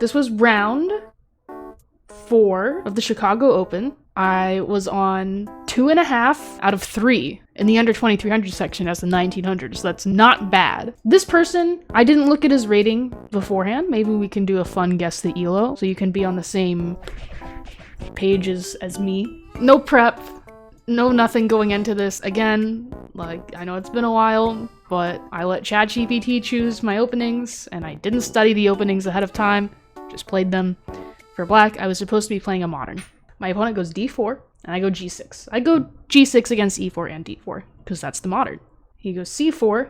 this was round 4 of the Chicago Open. I was on 2.5 out of 3 in the under 2300 section as the 1900, so that's not bad. This person, I didn't look at his rating beforehand. Maybe we can do a fun guess the ELO, so you can be on the same page as me. No prep, no nothing going into this. Again, like, I know it's been a while, but I let ChatGPT choose my openings, and I didn't study the openings ahead of time, just played them. For black, I was supposed to be playing a modern. My opponent goes d4, and I go g6. I go g6 against e4 and d4, because that's the modern. He goes c4,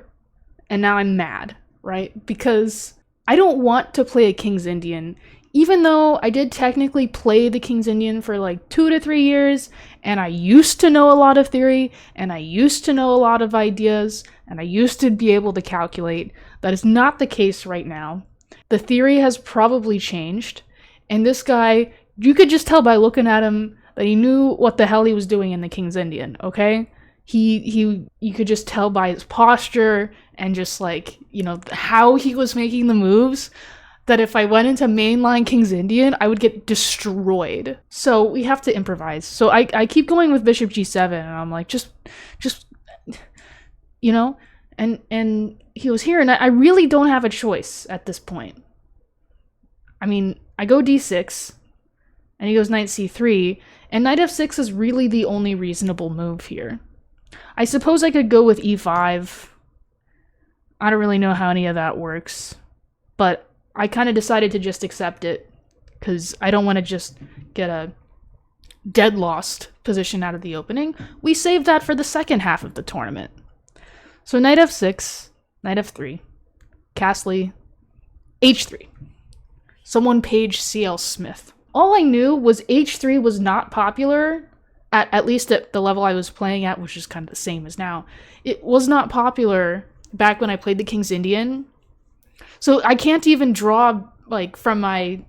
and now I'm mad, right? Because I don't want to play a King's Indian, even though I did technically play the King's Indian for like 2 to 3 years, and I used to know a lot of theory, and I used to know a lot of ideas, and I used to be able to calculate. That is not the case right now. The theory has probably changed, and this guy, you could just tell by looking at him that he knew what the hell he was doing in the King's Indian, okay? You could just tell by his posture and just like, you know, how he was making the moves, that if I went into mainline King's Indian, I would get destroyed. So we have to improvise. So I keep going with bishop g7, and I'm like, just, you know? And he was here, and I really don't have a choice at this point. I mean, I go d6, and he goes knight c3, and knight f6 is really the only reasonable move here. I suppose I could go with e5. I don't really know how any of that works, but I kind of decided to just accept it, because I don't want to just get a dead lost position out of the opening. We saved that for the second half of the tournament. So knight f6, knight f3, Castley, h3. Someone page C.L. Smith. All I knew was h3 was not popular, at least at the level I was playing at, which is kind of the same as now. It was not popular back when I played the King's Indian. So I can't even draw, like, from my,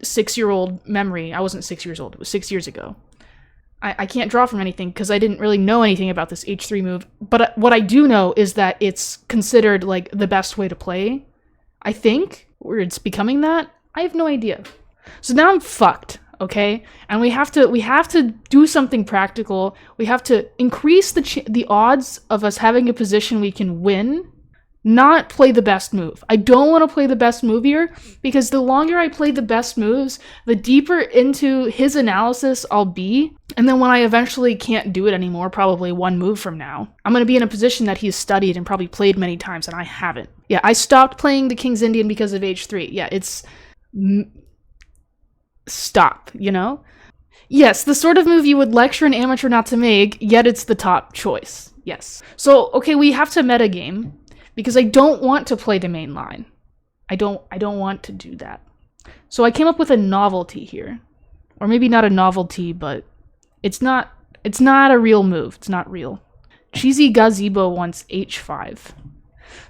6-year-old memory. I wasn't 6 years old, it was 6 years ago. I can't draw from anything because I didn't really know anything about this h3 move. But what I do know is that it's considered, like, the best way to play. I think, or it's becoming that. I have no idea. So now I'm fucked, okay? And we have to do something practical. We have to increase the odds of us having a position we can win, not play the best move. I don't want to play the best move here, because the longer I play the best moves, the deeper into his analysis I'll be. And then when I eventually can't do it anymore, probably one move from now, I'm going to be in a position that he's studied and probably played many times, and I haven't. Yeah, I stopped playing the King's Indian because of h3. Yeah, it's... stop, you know? Yes, the sort of move you would lecture an amateur not to make, yet it's the top choice. Yes. So, okay, we have to metagame, because I don't want to play the main line. I don't want to do that. So I came up with a novelty here. Or maybe not a novelty, but it's not a real move. It's not real. Cheesy Gazebo wants h5.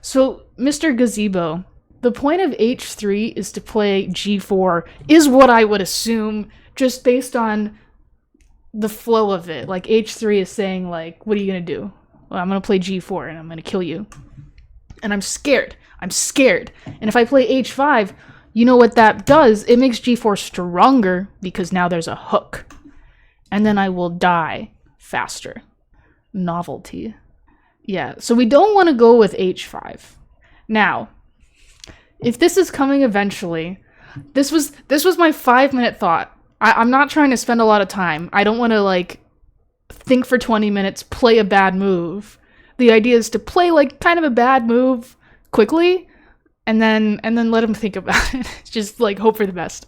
So, Mr. Gazebo, the point of h3 is to play g4, is what I would assume, just based on the flow of it. Like, h3 is saying, like, what are you going to do? Well, I'm going to play g4, and I'm going to kill you. And I'm scared. I'm scared. And if I play h5, you know what that does? It makes g4 stronger, because now there's a hook. And then I will die faster. Novelty. Yeah, so we don't want to go with h5. Now, if this is coming eventually, this was my 5-minute thought. I'm not trying to spend a lot of time. I don't want to, like, think for 20 minutes, play a bad move. The idea is to play, like, kind of a bad move quickly, and then let him think about it. Just, like, hope for the best.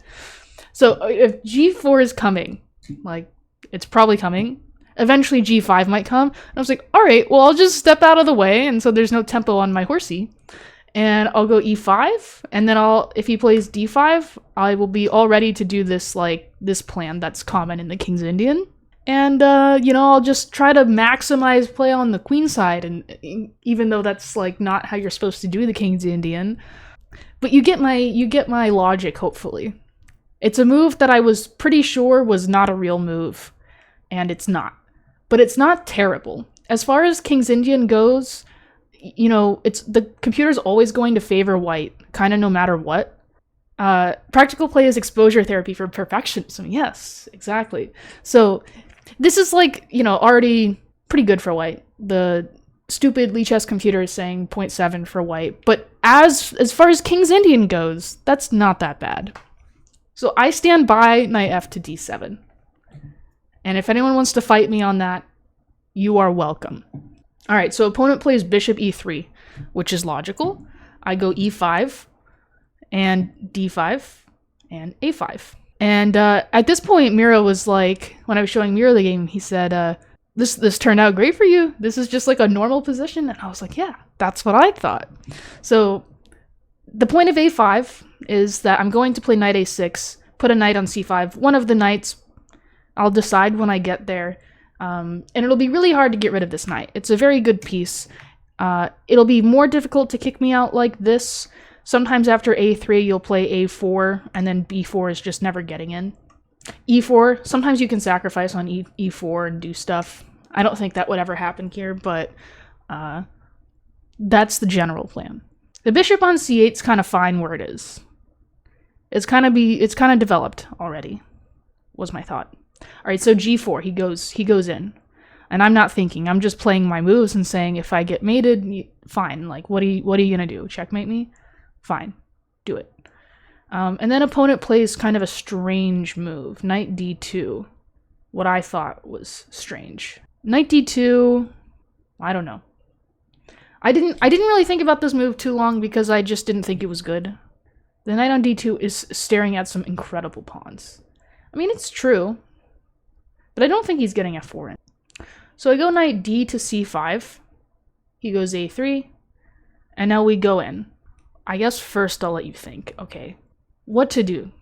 So if g4 is coming, like, it's probably coming. Eventually g5 might come. And I was like, all right, well, I'll just step out of the way, and so there's no tempo on my horsey. And I'll go e5, and then if he plays d5, I will be all ready to do this, like, this plan that's common in the King's Indian. And, I'll just try to maximize play on the queen side, and even though that's, like, not how you're supposed to do the King's Indian. But you get my logic, hopefully. It's a move that I was pretty sure was not a real move, and it's not. But it's not terrible. As far as King's Indian goes, it's the computer's always going to favor white, kind of no matter what. Practical play is exposure therapy for perfectionism. Yes, exactly. So this is like, already pretty good for white. The stupid Lichess computer is saying 0.7 for white, but as far as King's Indian goes, that's not that bad. So I stand by knight f to d7. And if anyone wants to fight me on that, you are welcome. All right, so opponent plays bishop e3, which is logical. I go e5 and d5 and a5. And at this point, Mira was like, when I was showing Mira the game, he said, this turned out great for you. This is just like a normal position. And I was like, yeah, that's what I thought. So the point of a5 is that I'm going to play knight a6, put a knight on c5. One of the knights, I'll decide when I get there. And it'll be really hard to get rid of this knight. It's a very good piece. It'll be more difficult to kick me out like this. Sometimes after a3, you'll play a4, and then b4 is just never getting in. e4, sometimes you can sacrifice on e4 and do stuff. I don't think that would ever happen here, but that's the general plan. The bishop on c8 is kind of fine where it is. It's kind of developed already, was my thought. All right, so g4, he goes in. And I'm not thinking, I'm just playing my moves and saying, if I get mated, fine. Like, what are you gonna do? Checkmate me? Fine, do it. And then opponent plays kind of a strange move, knight d2. What I thought was strange. Knight d2, I don't know. I didn't really think about this move too long because I just didn't think it was good. The knight on d2 is staring at some incredible pawns. I mean, it's true, but I don't think he's getting f4 in. So I go knight d to c5. He goes a3, and now we go in. I guess first I'll let you think, okay, what to do?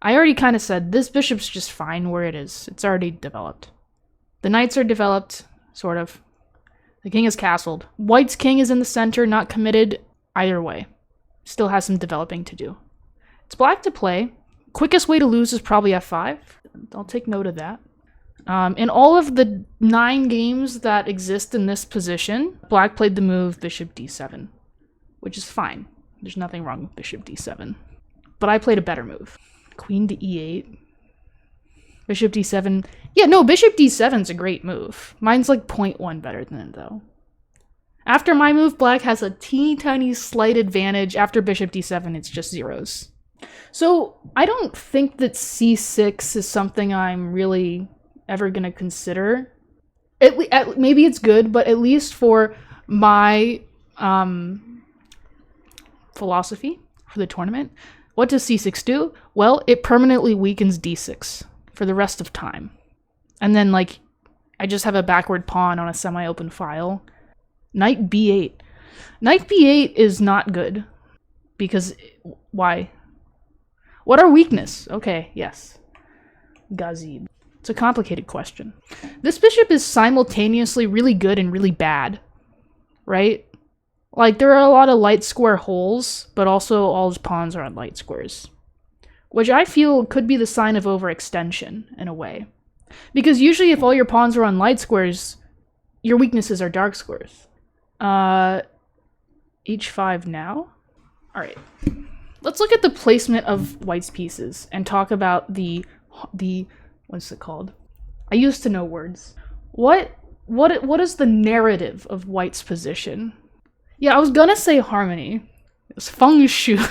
I already kind of said this bishop's just fine where it is. It's already developed. The knights are developed, sort of. The king is castled. White's king is in the center, not committed either way. Still has some developing to do. It's black to play. Quickest way to lose is probably f5. I'll take note of that. In all of the 9 games that exist in this position, black played the move bishop d7, which is fine. There's nothing wrong with bishop d7. But I played a better move. Queen to e8. Bishop d7. Yeah, no, bishop d7's a great move. Mine's like 0.1 better than it, though. After my move, black has a teeny tiny slight advantage. After bishop d7, it's just zeros. So I don't think that c6 is something I'm really ever going to consider. Maybe it's good, but at least for my philosophy for the tournament, what does c6 do? Well, it permanently weakens d6 for the rest of time. And then, like, I just have a backward pawn on a semi-open file. Knight b8. Knight b8 is not good. Because, why? What are weakness? Okay, yes. Gazib. It's a complicated question. This bishop is simultaneously really good and really bad. Right? Like, there are a lot of light square holes, but also all his pawns are on light squares. Which I feel could be the sign of overextension, in a way. Because usually if all your pawns are on light squares, your weaknesses are dark squares. H5 now? Alright. Let's look at the placement of white's pieces and talk about the what's it called? I used to know words. What is the narrative of white's position? Yeah, I was gonna say harmony. It's feng shui.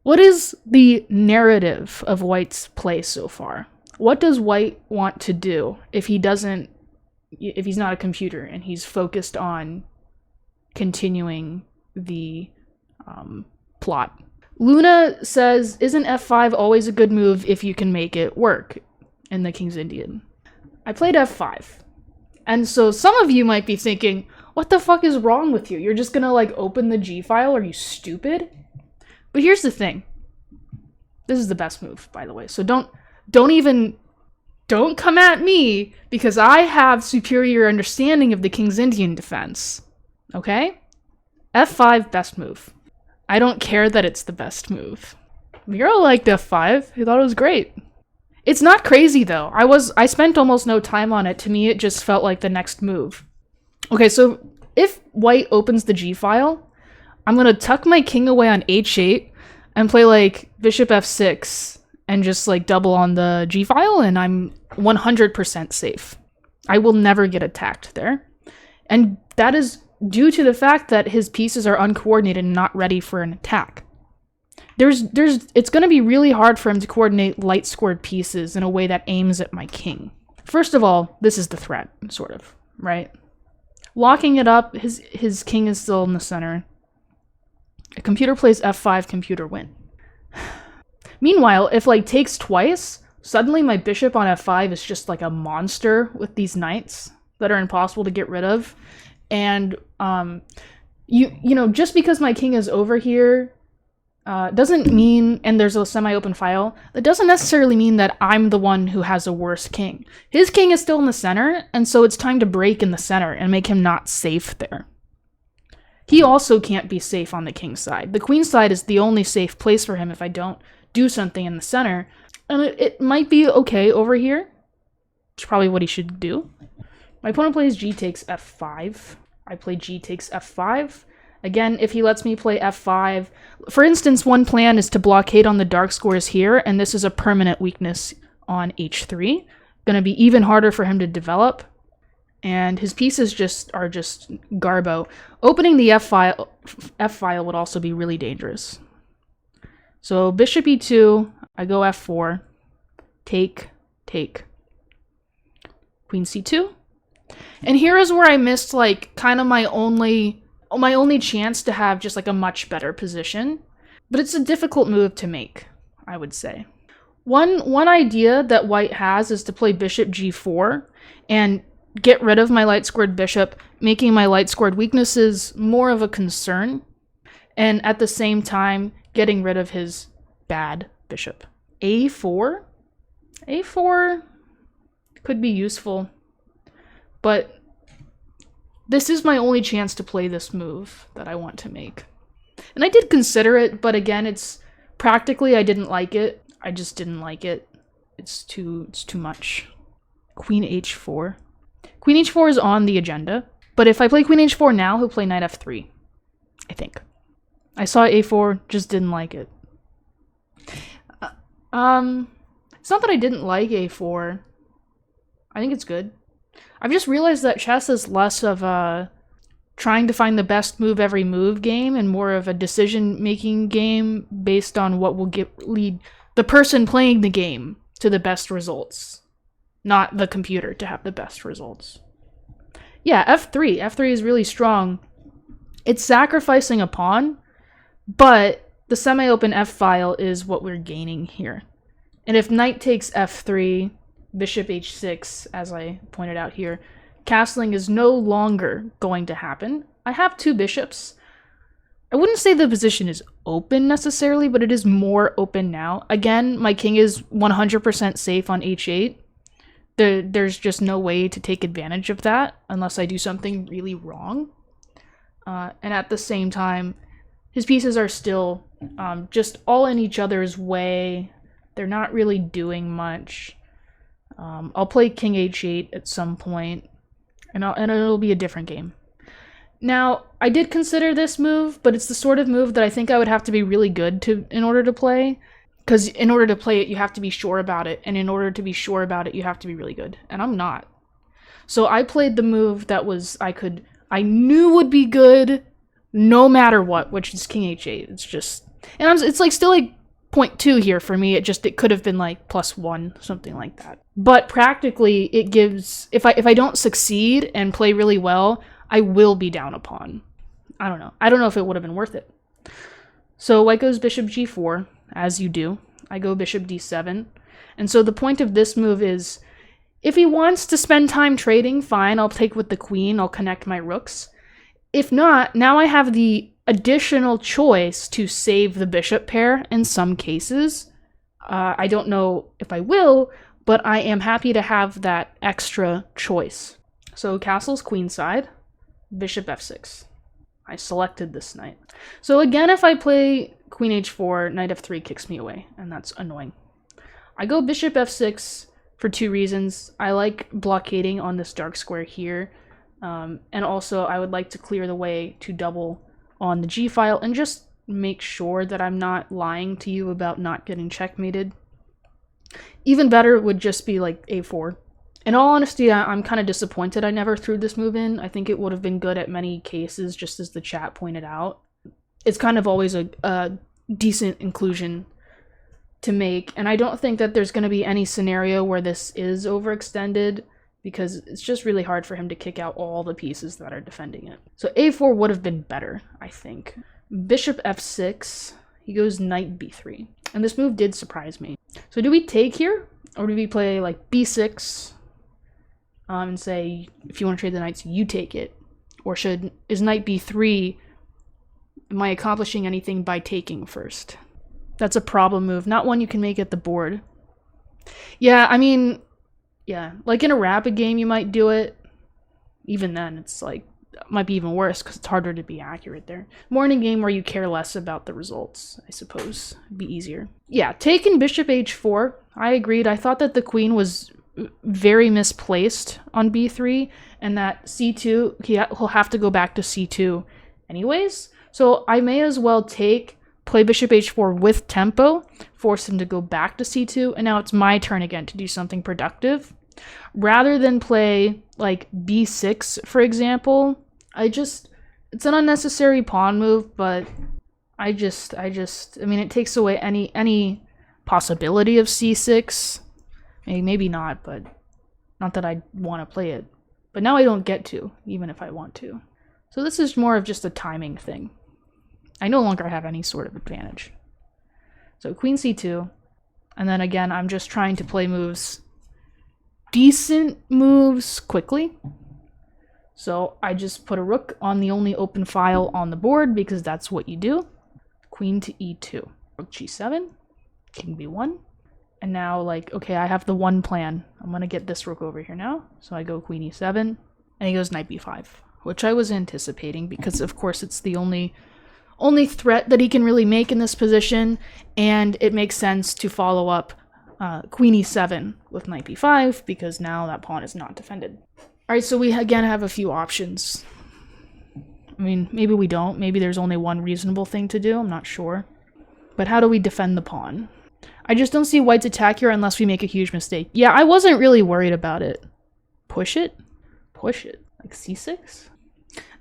What is the narrative of white's play so far? What does white want to do if he's not a computer and he's focused on continuing the plot? Luna says, isn't f5 always a good move if you can make it work in the King's Indian? I played f5. And so some of you might be thinking, what the fuck is wrong with you? You're just gonna, like, open the G file? Are you stupid? But here's the thing. This is the best move, by the way. So don't come at me because I have superior understanding of the King's Indian defense. Okay? f5, best move. I don't care that it's the best move. Miro liked f5. He thought it was great. It's not crazy, though. I spent almost no time on it. To me, it just felt like the next move. Okay, so if white opens the G file, I'm going to tuck my king away on h8, and play like bishop f6 and just like double on the g file, and I'm 100% safe. I will never get attacked there. And that is due to the fact that his pieces are uncoordinated and not ready for an attack. It's going to be really hard for him to coordinate light squared pieces in a way that aims at my king. First of all, this is the threat, sort of, right? Locking it up, his king is still in the center. A computer plays f5, computer win. Meanwhile, if like takes twice, suddenly my bishop on f5 is just like a monster with these knights that are impossible to get rid of. And you know, just because my king is over here doesn't mean, and there's a semi-open file, that doesn't necessarily mean that I'm the one who has a worse king. His king is still in the center, and so it's time to break in the center and make him not safe there. He also can't be safe on the king's side. The queen's side is the only safe place for him if I don't do something in the center. And it might be okay over here. It's probably what he should do. My opponent plays g takes f5. I play g takes f5. Again, if he lets me play f5... For instance, one plan is to blockade on the dark squares here, and this is a permanent weakness on h3. Gonna be even harder for him to develop. And his pieces are just garbo. Opening the f file would also be really dangerous. So bishop e2, I go f4, take, take. Queen c2. And here is where I missed like kind of my only chance to have just like a much better position. But it's a difficult move to make, I would say. One idea that white has is to play bishop g4 and get rid of my light squared bishop, making my light squared weaknesses more of a concern, and at the same time getting rid of his bad bishop. a4? a4 could be useful, but this is my only chance to play this move that I want to make. And I did consider it, but again, it's practically I didn't like it. I just didn't like it. It's too much. Queen h4. Queen h4 is on the agenda, but if I play queen h4 now, he'll play knight f3, I think. I saw a4, just didn't like it. It's not that I didn't like a4. I think it's good. I've just realized that chess is less of a trying to find the best move every move game and more of a decision-making game based on what will lead the person playing the game to the best results, not the computer to have the best results. Yeah, f3. f3 is really strong. It's sacrificing a pawn, but the semi-open f-file is what we're gaining here. And if knight takes f3, bishop h6, as I pointed out here, castling is no longer going to happen. I have two bishops. I wouldn't say the position is open necessarily, but it is more open now. Again, my king is 100% safe on h8. There's just no way to take advantage of that unless I do something really wrong. And at the same time, his pieces are still just all in each other's way. They're not really doing much. I'll play king h8 at some point, and it'll be a different game. Now, I did consider this move, but it's the sort of move that I think I would have to be really good in order to play. Because in order to play it, you have to be sure about it, and in order to be sure about it, you have to be really good. And I'm not. So I played the move that I knew would be good no matter what, which is king h8. It's just, and it's like still like 0.2 here for me. It could have been like +1, something like that. But practically, it gives, if I don't succeed and play really well, I will be down a pawn. I don't know. I don't know if it would have been worth it. So white goes bishop g4, as you do. I go bishop d7. And so the point of this move is, if he wants to spend time trading, fine, I'll take with the queen, I'll connect my rooks. If not, now I have the additional choice to save the bishop pair in some cases. I don't know if I will, but I am happy to have that extra choice. So castle's queenside, bishop f6. I selected this knight. So again, if I play queen h4, knight f3 kicks me away, and that's annoying. I go bishop f6 for two reasons. I like blockading on this dark square here, and also I would like to clear the way to double on the g file and just make sure that I'm not lying to you about not getting checkmated. Even better would just be like a4. In all honesty, I'm kind of disappointed I never threw this move in. I think it would have been good at many cases, just as the chat pointed out. It's kind of always a decent inclusion to make, and I don't think that there's going to be any scenario where this is overextended, because it's just really hard for him to kick out all the pieces that are defending it. So a4 would have been better, I think. Bishop f6, he goes knight b3, and this move did surprise me. So do we take here, or do we play like b6 and say, if you want to trade the knights, you take it? Or is knight b3, am I accomplishing anything by taking first? That's a problem move, not one you can make at the board. Yeah, I mean, yeah, like in a rapid game you might do it. Even then, it's like, it might be even worse because it's harder to be accurate there. More in a game where you care less about the results, I suppose. It'd be easier. Yeah, taking bishop h4, I agreed. I thought that the queen was very misplaced on b3, and that c2, he'll have to go back to c2 anyways. So I may as well play bishop h4 with tempo, force him to go back to c2, and now it's my turn again to do something productive. Rather than play like b6, for example, it's an unnecessary pawn move, but I mean, it takes away any possibility of c6. Maybe not, but not that I want to play it. But now I don't get to, even if I want to. So this is more of just a timing thing. I no longer have any sort of advantage. So queen c2, and then again, I'm just trying to play decent moves quickly. So I just put a rook on the only open file on the board, because that's what you do. Queen to e2, rook g7, king b1, and now, like, okay, I have the one plan. I'm gonna get this rook over here now. So I go queen e7, and he goes knight b5, which I was anticipating, because of course it's the only threat that he can really make in this position, and it makes sense to follow up queen e7 with knight b5, because now that pawn is not defended. All right, so we again have a few options. I mean, maybe we don't. Maybe there's only one reasonable thing to do. I'm not sure. But how do we defend the pawn? I just don't see white's attack here unless we make a huge mistake. Yeah, I wasn't really worried about it. Push it? Push it. Like c6?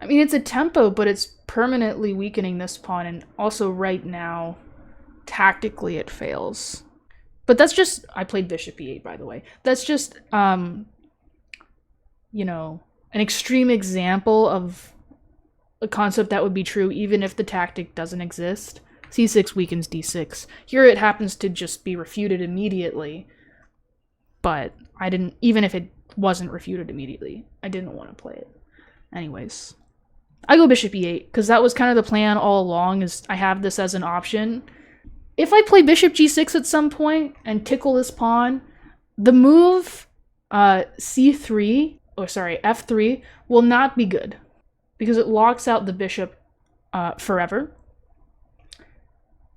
I mean, it's a tempo, but it's permanently weakening this pawn, and also right now, tactically it fails. But that's just, I played bishop e8, by the way. That's just, you know, an extreme example of a concept that would be true even if the tactic doesn't exist. c6 weakens d6. Here it happens to just be refuted immediately, but even if it wasn't refuted immediately, I didn't want to play it. Anyways, I go bishop e8, because that was kind of the plan all along, is I have this as an option. If I play bishop g6 at some point and tickle this pawn, the move f3 will not be good, because it locks out the bishop forever.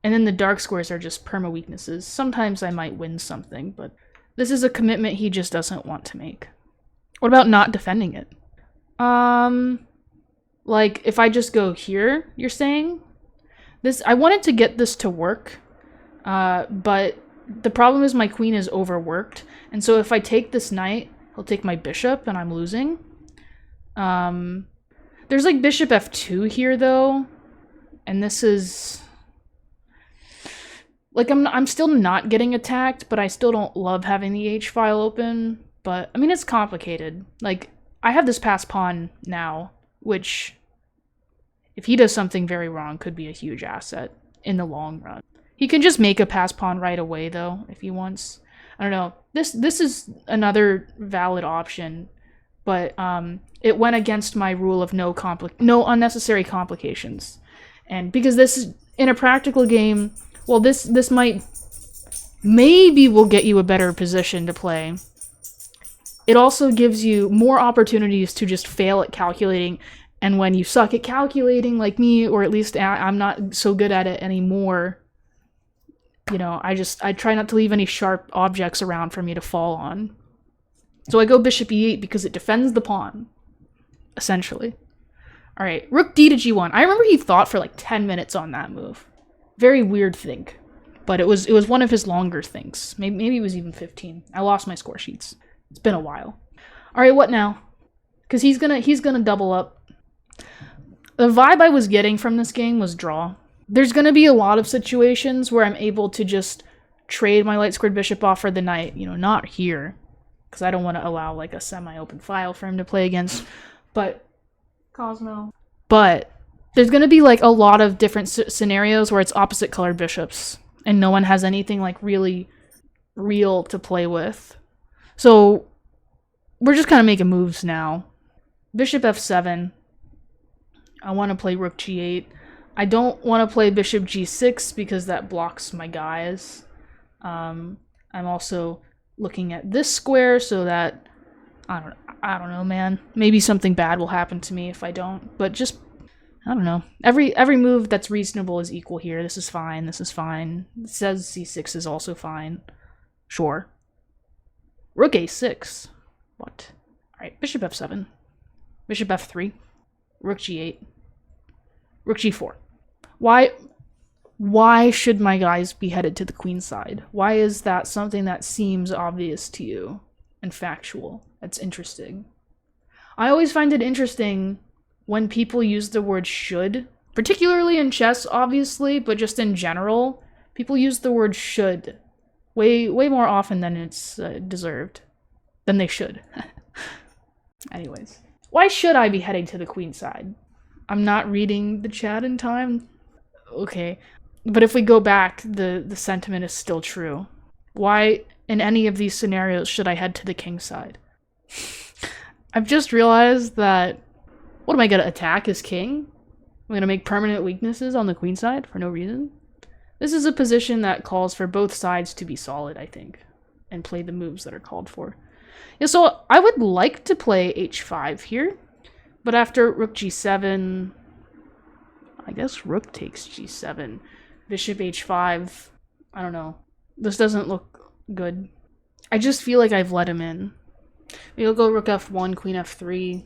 And then the dark squares are just perma weaknesses. Sometimes I might win something, but this is a commitment he just doesn't want to make. What about not defending it? Like, if I just go here, you're saying? I wanted to get this to work, but the problem is my queen is overworked, and so if I take this knight, he'll take my bishop, and I'm losing. There's like bishop f2 here, though, and this is... Like, I'm still not getting attacked, but I still don't love having the h file open. But, I mean, it's complicated. Like, I have this passed pawn now, which, if he does something very wrong, could be a huge asset in the long run. He can just make a passed pawn right away, though, if he wants. I don't know. This is another valid option, but it went against my rule of no unnecessary complications. And because this is, in a practical game... Well, this maybe will get you a better position to play. It also gives you more opportunities to just fail at calculating, and when you suck at calculating, like me, or at least I'm not so good at it anymore, you know, I try not to leave any sharp objects around for me to fall on. So I go bishop e8 because it defends the pawn, essentially. All right, rook d to g1. I remember he thought for like 10 minutes on that move. Very weird think, but it was one of his longer thinks. Maybe it was even 15. I lost my score sheets. It's been a while. All right, what now? Because he's gonna double up. The vibe I was getting from this game was draw. There's gonna be a lot of situations where I'm able to just trade my light squared bishop off for the knight. You know, not here, because I don't want to allow like a semi-open file for him to play against. But Cosmo. But there's gonna be like a lot of different scenarios where it's opposite colored bishops, and no one has anything like really real to play with. So we're just kind of making moves now. Bishop f7. I want to play rook g8. I don't want to play bishop g6 because that blocks my guys. I'm also looking at this square so that I don't know, man. Maybe something bad will happen to me if I don't. But just I don't know. Every move that's reasonable is equal here. This is fine. This is fine. It says c6 is also fine. Sure. Rook a6. What? All right. Bishop f7. Bishop f3. Rook g8. Rook g4. Why should my guys be headed to the queen side? Why is that something that seems obvious to you and factual? That's interesting. I always find it interesting when people use the word should, particularly in chess, obviously, but just in general, people use the word should way more often than it's deserved, than they should. Anyways, why should I be heading to the queen side? I'm not reading the chat in time. Okay, but if we go back, the sentiment is still true. Why, in any of these scenarios, should I head to the king side? I've just realized that, what am I gonna attack as king? I'm gonna make permanent weaknesses on the queen side for no reason? This is a position that calls for both sides to be solid, I think, and play the moves that are called for. Yeah, so I would like to play h5 here, but after rook g7, I guess rook takes g7, bishop h5, I don't know. This doesn't look good. I just feel like I've let him in. Maybe I'll go rook f1, queen f3.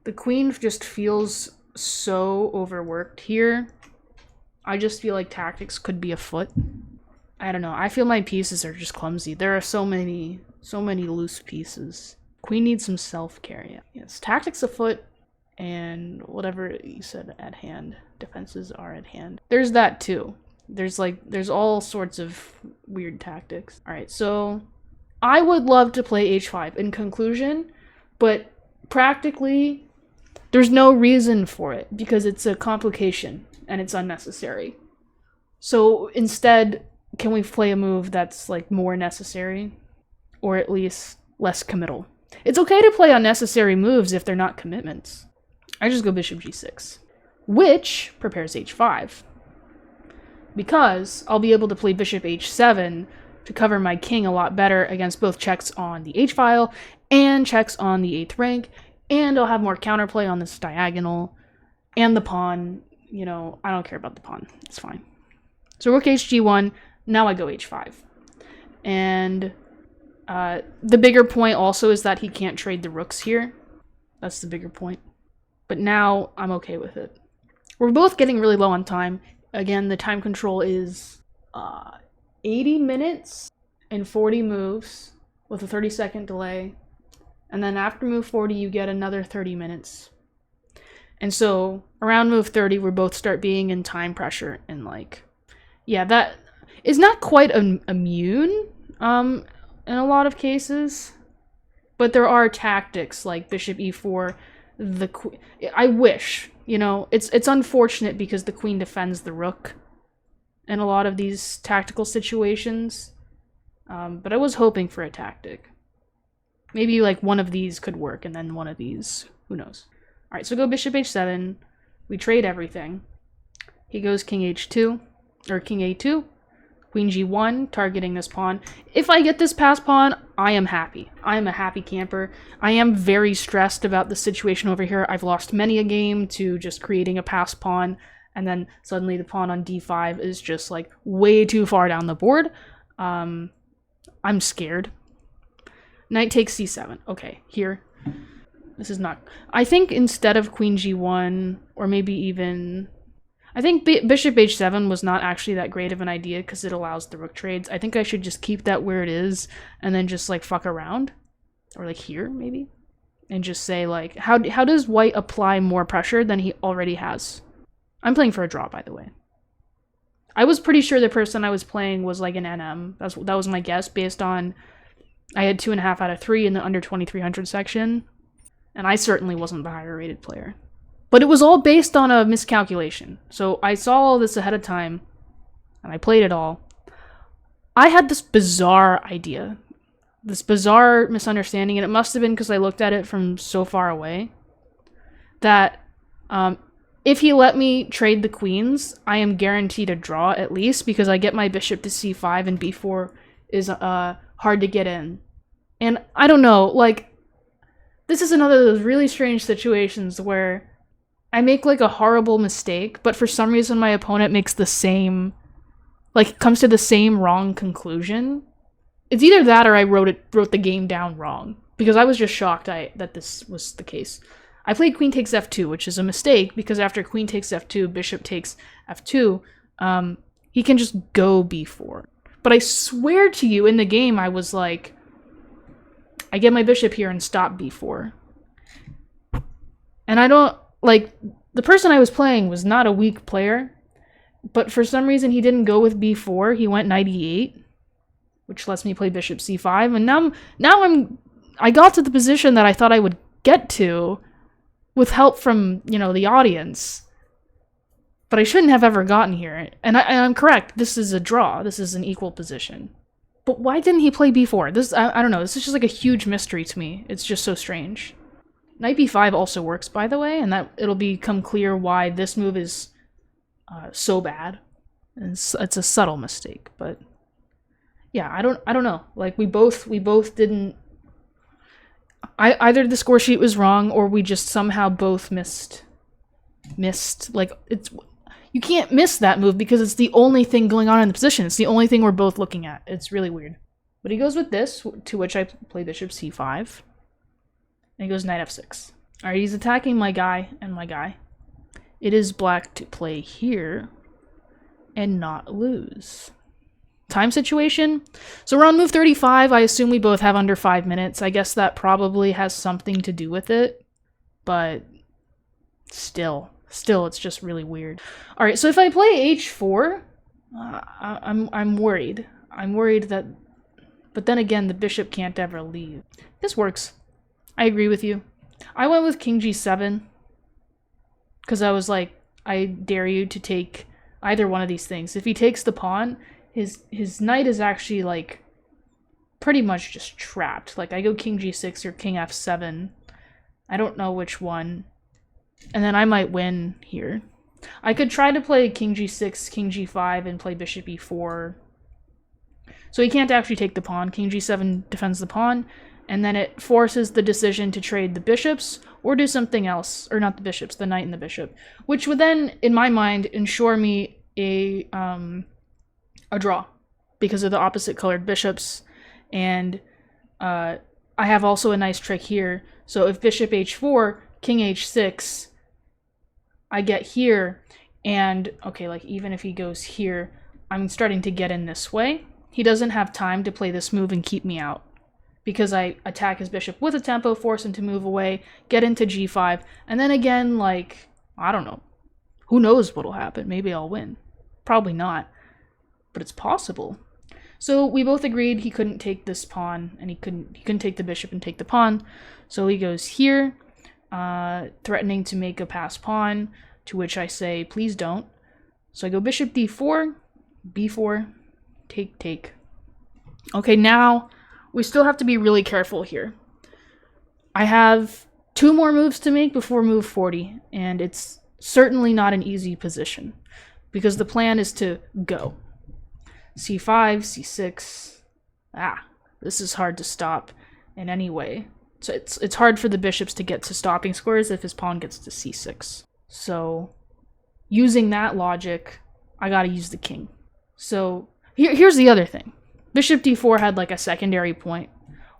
The queen just feels so overworked here. I just feel like tactics could be afoot. I don't know. I feel my pieces are just clumsy. There are so many loose pieces. Queen needs some self-care. Yes, tactics afoot, and whatever you said at hand. Defenses are at hand. There's that too. There's all sorts of weird tactics. All right, so I would love to play h5 in conclusion, but practically there's no reason for it because it's a complication and it's unnecessary. So instead, can we play a move that's like more necessary, or at least less committal? It's okay to play unnecessary moves if they're not commitments. I just go bishop g6, which prepares h5, because I'll be able to play bishop h7 to cover my king a lot better against both checks on the h-file and checks on the 8th rank, and I'll have more counterplay on this diagonal, and the pawn, you know, I don't care about the pawn, it's fine. So rook hg1, now I go h5. And the bigger point also is that he can't trade the rooks here. That's the bigger point. But now I'm okay with it. We're both getting really low on time. Again, the time control is 80 minutes and 40 moves with a 30-second delay. And then after move 40, you get another 30 minutes. And so around move 30, we both start being in time pressure. And like, yeah, that is not quite immune in a lot of cases. But there are tactics like bishop e4, the queen. I wish, you know, it's unfortunate because the queen defends the rook in a lot of these tactical situations. But I was hoping for a tactic. Maybe like one of these could work and then one of these, who knows. All right, so go bishop h7. We trade everything. He goes king h2, or king a2. Queen g1, targeting this pawn. If I get this pass pawn, I am happy. I am a happy camper. I am very stressed about the situation over here. I've lost many a game to just creating a pass pawn, and then suddenly the pawn on d5 is just like way too far down the board. I'm scared. Knight takes c7. Okay, here. This is not... I think instead of queen g1, or maybe even... I think bishop h7 was not actually that great of an idea because it allows the rook trades. I think I should just keep that where it is and then just like fuck around. Or like here, maybe? And just say like, how does white apply more pressure than he already has? I'm playing for a draw, by the way. I was pretty sure the person I was playing was like an NM. That was my guess based on... I had 2.5 out of 3 in the under 2300 section. And I certainly wasn't the higher rated player. But it was all based on a miscalculation. So I saw all this ahead of time, and I played it all. I had this bizarre idea, this bizarre misunderstanding, and it must have been because I looked at it from so far away, that if he let me trade the queens, I am guaranteed a draw at least, because I get my bishop to c5 and b4 is hard to get in. And I don't know, like, this is another of those really strange situations where I make like a horrible mistake, but for some reason my opponent makes the same, like, comes to the same wrong conclusion. It's either that or I wrote the game down wrong, because I was just shocked that this was the case. I played queen takes f2, which is a mistake, because after queen takes f2, bishop takes f2, he can just go b4. But I swear to you, in the game, I was like, I get my bishop here and stop b4. And I don't, like, the person I was playing was not a weak player, but for some reason he didn't go with b4, he went knight e8, which lets me play bishop c5, and I got to the position that I thought I would get to with help from, you know, the audience. But I shouldn't have ever gotten here. And I'm correct, this is a draw, this is an equal position. But why didn't he play b4? I don't know, this is just like a huge mystery to me. It's just so strange. Knight b5 also works, by the way, and that it'll become clear why this move is so bad. It's a subtle mistake, but yeah, I don't know. Like, we both didn't. Either the score sheet was wrong, or we just somehow both missed. Like, you can't miss that move because it's the only thing going on in the position. It's the only thing we're both looking at. It's really weird. But he goes with this, to which I play bishop c5. And he goes knight f6. Alright, he's attacking my guy and my guy. It is black to play here and not lose. Time situation. So we're on move 35. I assume we both have under 5 minutes. I guess that probably has something to do with it. But still, it's just really weird. Alright, so if I play h4, I'm worried. I'm worried that... But then again, the bishop can't ever leave. This works. I agree with you. I went with king g7 because I was like, I dare you to take either one of these things. If he takes the pawn, his knight is actually like pretty much just trapped. Like, I go king g6 or king f7. I don't know which one. And then I might win here. I could try to play king g6, king g5, and play bishop e4. So he can't actually take the pawn. King g7 defends the pawn. And then it forces the decision to trade the bishops or do something else. Or not the bishops, the knight and the bishop. Which would then, in my mind, ensure me a draw. Because of the opposite colored bishops. And I have also a nice trick here. So if bishop h4, king h6, I get here. And, okay, like even if he goes here, I'm starting to get in this way. He doesn't have time to play this move and keep me out. Because I attack his bishop with a tempo, force him to move away, get into g5, and then again, like, I don't know. Who knows what'll happen? Maybe I'll win. Probably not. But it's possible. So we both agreed he couldn't take this pawn, and he couldn't take the bishop and take the pawn. So he goes here, threatening to make a pass pawn, to which I say, please don't. So I go bishop d4, b4, take. Okay, now... we still have to be really careful here. I have 2 more moves to make before move 40, and it's certainly not an easy position, because the plan is to go. c5, c6. This is hard to stop in any way. So it's hard for the bishops to get to stopping squares if his pawn gets to c6. So using that logic, I gotta use the king. So here's the other thing. Bishop d4 had like a secondary point.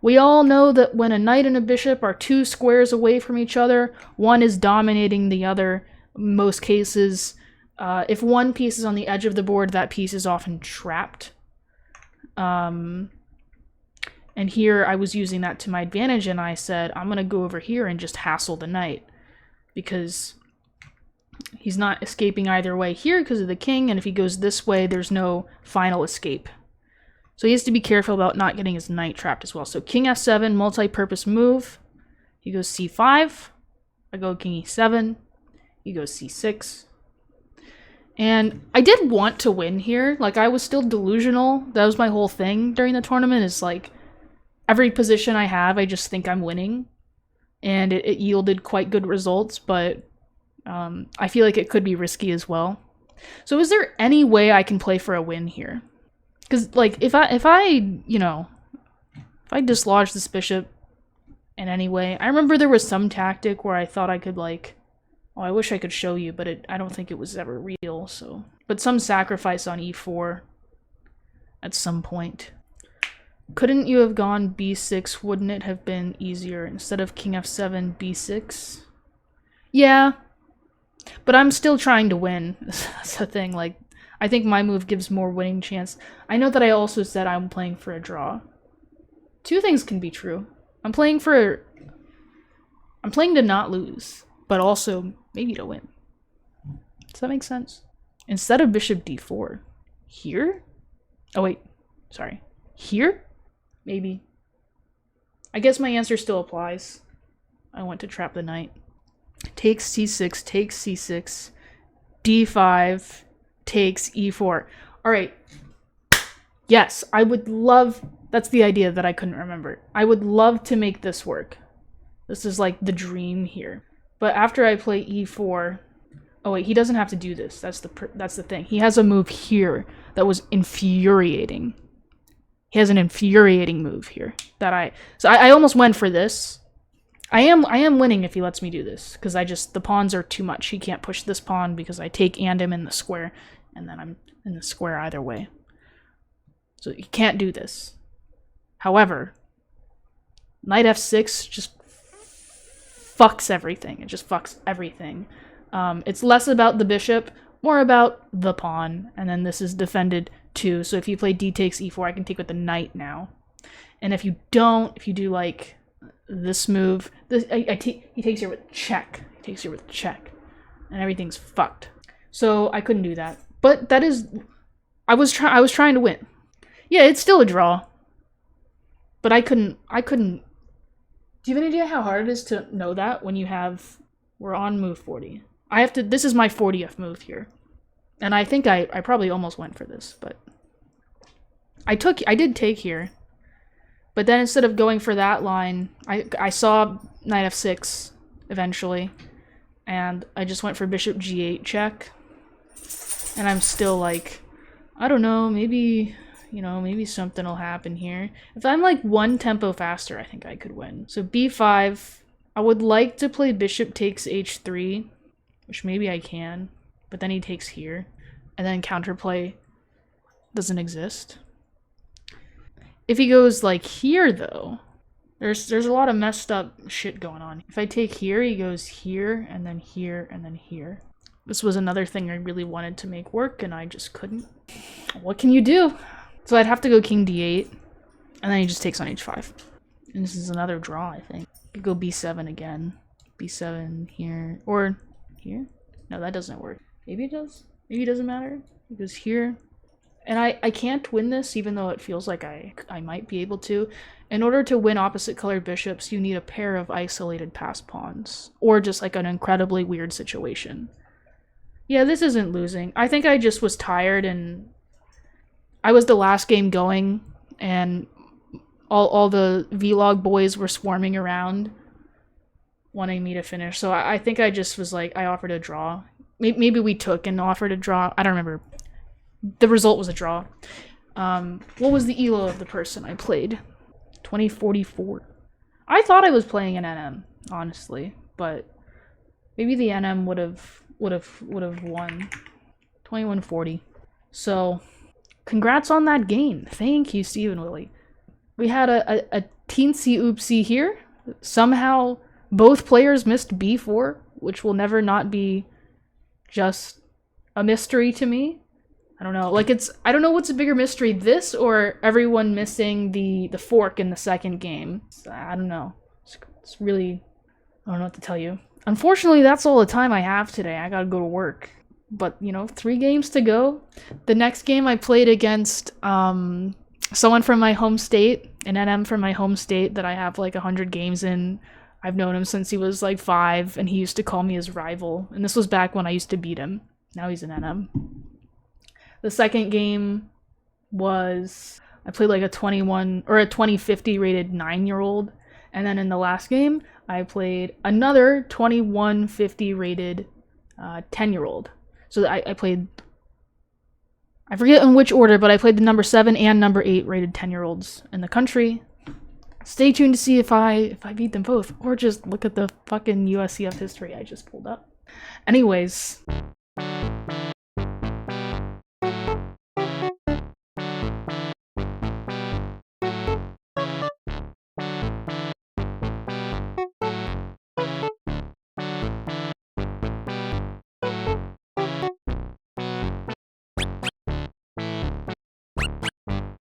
We all know that when a knight and a bishop are 2 squares away from each other, one is dominating the other most cases, if one piece is on the edge of the board, that piece is often trapped. And here I was using that to my advantage, and I said, I'm going to go over here and just hassle the knight, because he's not escaping either way here because of the king, and if he goes this way, there's no final escape. So he has to be careful about not getting his knight trapped as well. So king f7, multi-purpose move. He goes c5. I go king e7. He goes c6. And I did want to win here. Like, I was still delusional. That was my whole thing during the tournament, is like, every position I have, I just think I'm winning. And it yielded quite good results, but I feel like it could be risky as well. So is there any way I can play for a win here? Because, like, if I dislodge this bishop in any way, I remember there was some tactic where I thought I could, like, oh, I wish I could show you, but I don't think it was ever real, so. But some sacrifice on e4 at some point. Couldn't you have gone b6? Wouldn't it have been easier instead of king f7, b6? Yeah, but I'm still trying to win. That's the thing. Like, I think my move gives more winning chance. I know that I also said I'm playing for a draw. Two things can be true. I'm playing to not lose, but also maybe to win. Does that make sense? Instead of bishop d4, here? Oh wait, sorry. Here? Maybe. I guess my answer still applies. I want to trap the knight. Takes c6, takes c6, d5, takes e4. Alright. Yes, I would love... That's the idea that I couldn't remember. I would love to make this work. This is like the dream here. But after I play e4... Oh wait, he doesn't have to do this. That's the thing. He has a move here that was infuriating. He has an infuriating move here that I almost went for this. I am winning if he lets me do this, because the pawns are too much. He can't push this pawn because I take and him in the square, and then I'm in the square either way. So he can't do this. However, knight f6 just fucks everything. It just fucks everything. It's less about the bishop, more about the pawn, and then this is defended too. So if you play d takes e4, I can take with the knight now. And if you do like this move, he takes here with check. He takes here with check, and everything's fucked. So I couldn't do that. But that is, I was trying to win. Yeah, it's still a draw. But I couldn't. Do you have any idea how hard it is to know that when we're on move 40? This is my 40th move here. And I think I probably almost went for this, but I did take here. But then instead of going for that line, I saw knight f6 eventually, and I just went for bishop g8 check. And I'm still like, I don't know, maybe something will happen here. If I'm like one tempo faster, I think I could win. So b5, I would like to play bishop takes h3, which maybe I can, but then he takes here, and then counterplay doesn't exist. If he goes like here though, there's a lot of messed up shit going on. If I take here, he goes here, and then here, and then here. This was another thing I really wanted to make work, and I just couldn't. What can you do? So I'd have to go king d8, and then he just takes on h5. And this is another draw, I think. Could go b7 again. b7 here, or here? No, that doesn't work. Maybe it does? Maybe it doesn't matter. It goes here. And I can't win this, even though it feels like I might be able to. In order to win opposite colored bishops, you need a pair of isolated passed pawns. Or just like an incredibly weird situation. Yeah, this isn't losing. I think I just was tired, and I was the last game going, and all the vlog boys were swarming around, wanting me to finish. So I think I just was like, I offered a draw. Maybe we took and offered a draw. I don't remember. The result was a draw. What was the elo of the person I played? 2044. I thought I was playing an NM, honestly, but maybe the NM would have won. 2140. So congrats on that game. Thank you, Stephen Willie. We had a teensy oopsie here. Somehow both players missed b4, which will never not be just a mystery to me. I don't know. Like I don't know what's a bigger mystery, this or everyone missing the fork in the second game. I don't know. It's really, I don't know what to tell you. Unfortunately, that's all the time I have today. I gotta go to work. But, 3 games to go. The next game I played against someone from my home state, an NM from my home state that I have like 100 games in. I've known him since he was like 5, and he used to call me his rival. And this was back when I used to beat him. Now he's an NM. The second game was, I played like a 21 or a 2050 rated 9-year-old. And then in the last game, I played another 2150 rated 10-year-old. So I played, I forget in which order, but I played the number 7 and number 8 rated 10-year-olds in the country. Stay tuned to see if I beat them both, or just look at the fucking USCF history I just pulled up. Anyways.